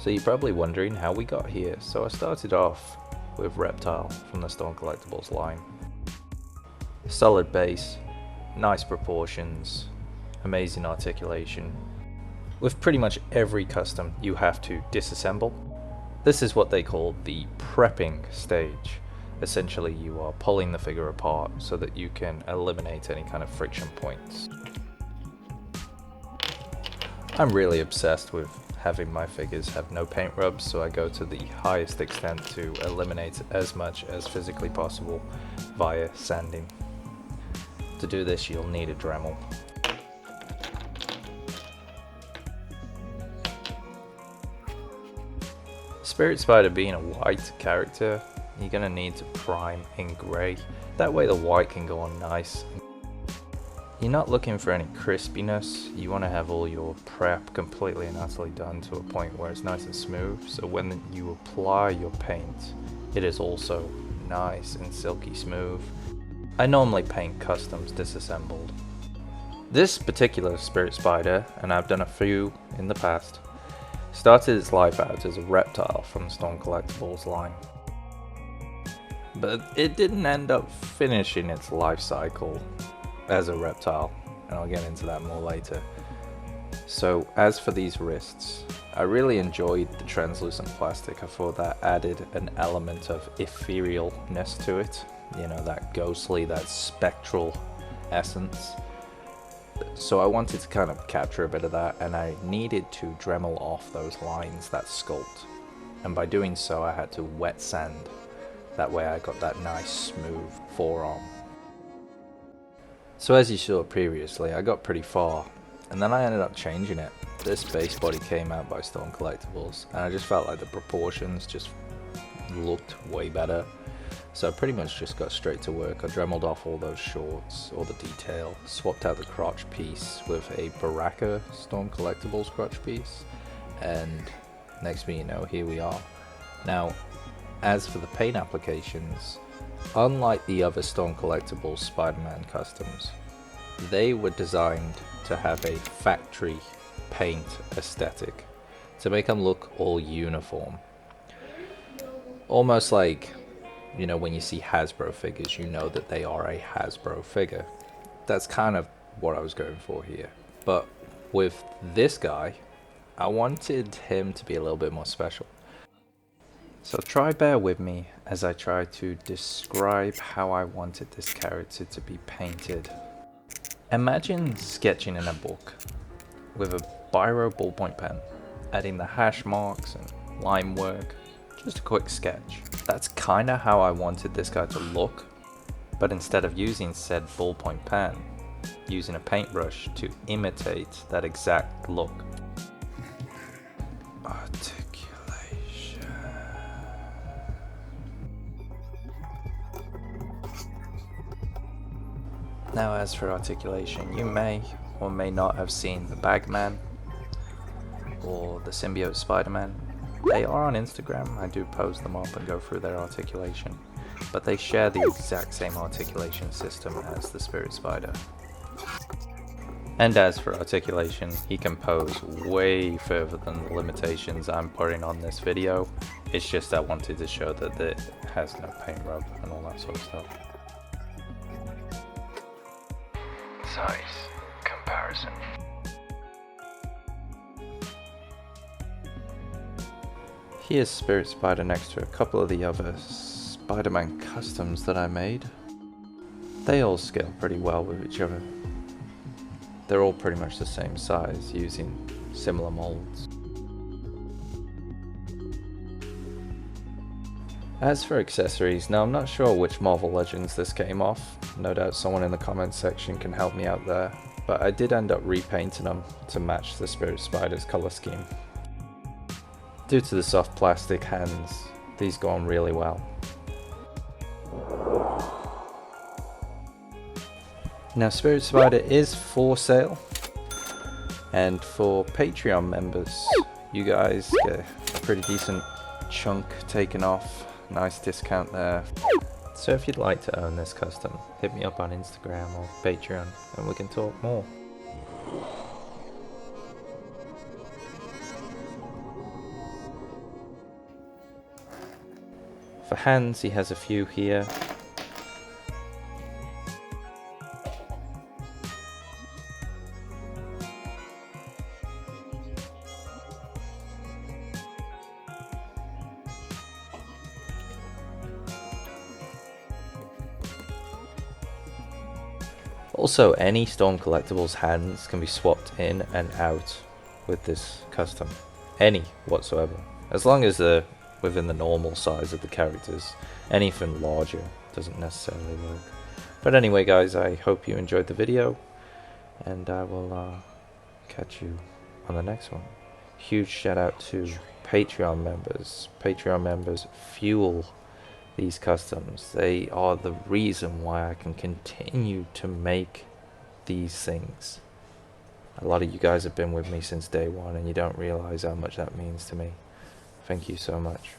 So you're probably wondering how we got here. So I started off with Reptile from the Storm Collectibles line. Solid base, nice proportions, amazing articulation. With pretty much every custom you have to disassemble. This is what they call the prepping stage. Essentially you are pulling the figure apart so that you can eliminate any kind of friction points. I'm really obsessed with having my figures have no paint rubs, so I go to the highest extent to eliminate as much as physically possible via sanding. To do this you'll need a Dremel. Spirit Spider being a white character, you're going to need to prime in grey. That way the white can go on nice. You're not looking for any crispiness, you want to have all your prep completely and utterly done to a point where it's nice and smooth, so when you apply your paint, it is also nice and silky smooth. I normally paint customs disassembled. This particular Spirit Spider, and I've done a few in the past, started its life out as a reptile from the Storm Collectibles line. But it didn't end up finishing its life cycle as a reptile, and I'll get into that more later. So as for these wrists, I really enjoyed the translucent plastic. I thought that added an element of etherealness to it, you know, that ghostly, that spectral essence. So I wanted to kind of capture a bit of that, and I needed to Dremel off those lines, that sculpt, and by doing so I had to wet sand. That way I got that nice smooth forearm. So as you saw previously, I got pretty far, and then I ended up changing it. This base body came out by Storm Collectibles, and I just felt like the proportions just looked way better. So I pretty much just got straight to work. I Dremeled off all those shorts, all the detail, swapped out the crotch piece with a Baraka Storm Collectibles crotch piece, and next thing you know, here we are. Now, as for the paint applications, unlike the other Storm Collectibles Spider-Man customs, they were designed to have a factory paint aesthetic to make them look all uniform. Almost like, you know, when you see Hasbro figures, you know that they are a Hasbro figure. That's kind of what I was going for here. But with this guy, I wanted him to be a little bit more special. So try bear with me as I try to describe how I wanted this character to be painted. Imagine sketching in a book with a biro ballpoint pen, adding the hash marks and line work, just a quick sketch. That's kinda how I wanted this guy to look, but instead of using said ballpoint pen, using a paintbrush to imitate that exact look. Articulation. Now as for articulation, you may or may not have seen the Bagman or the Symbiote Spider-Man. They are on Instagram, I do post them up and go through their articulation, but they share the exact same articulation system as the Spirit Spider. And as for articulation, he can pose way further than the limitations I'm putting on this video. It's just I wanted to show that it has no paint rub and all that sort of stuff. Size comparison. Here's Spirit Spider next to a couple of the other Spider-Man customs that I made. They all scale pretty well with each other. They're all pretty much the same size, using similar molds. As for accessories, now I'm not sure which Marvel Legends this came off. No doubt someone in the comments section can help me out there, but I did end up repainting them to match the Spirit Spider's color scheme. Due to the soft plastic hands, these go on really well. Now Spirit Spider is for sale, and for Patreon members, you guys get a pretty decent chunk taken off. Nice discount there. So if you'd like to own this custom, hit me up on Instagram or Patreon and we can talk more. For hands, he has a few here. Also, any Storm Collectibles hands can be swapped in and out with this custom. Any whatsoever. As long as they're within the normal size of the characters. Anything larger doesn't necessarily work. But anyway guys, I hope you enjoyed the video, and I will catch you on the next one. Huge shout out to Patreon members. Patreon members fuel these customs. They are the reason why I can continue to make these things. A lot of you guys have been with me since day one, and you don't realize how much that means to me. Thank you so much.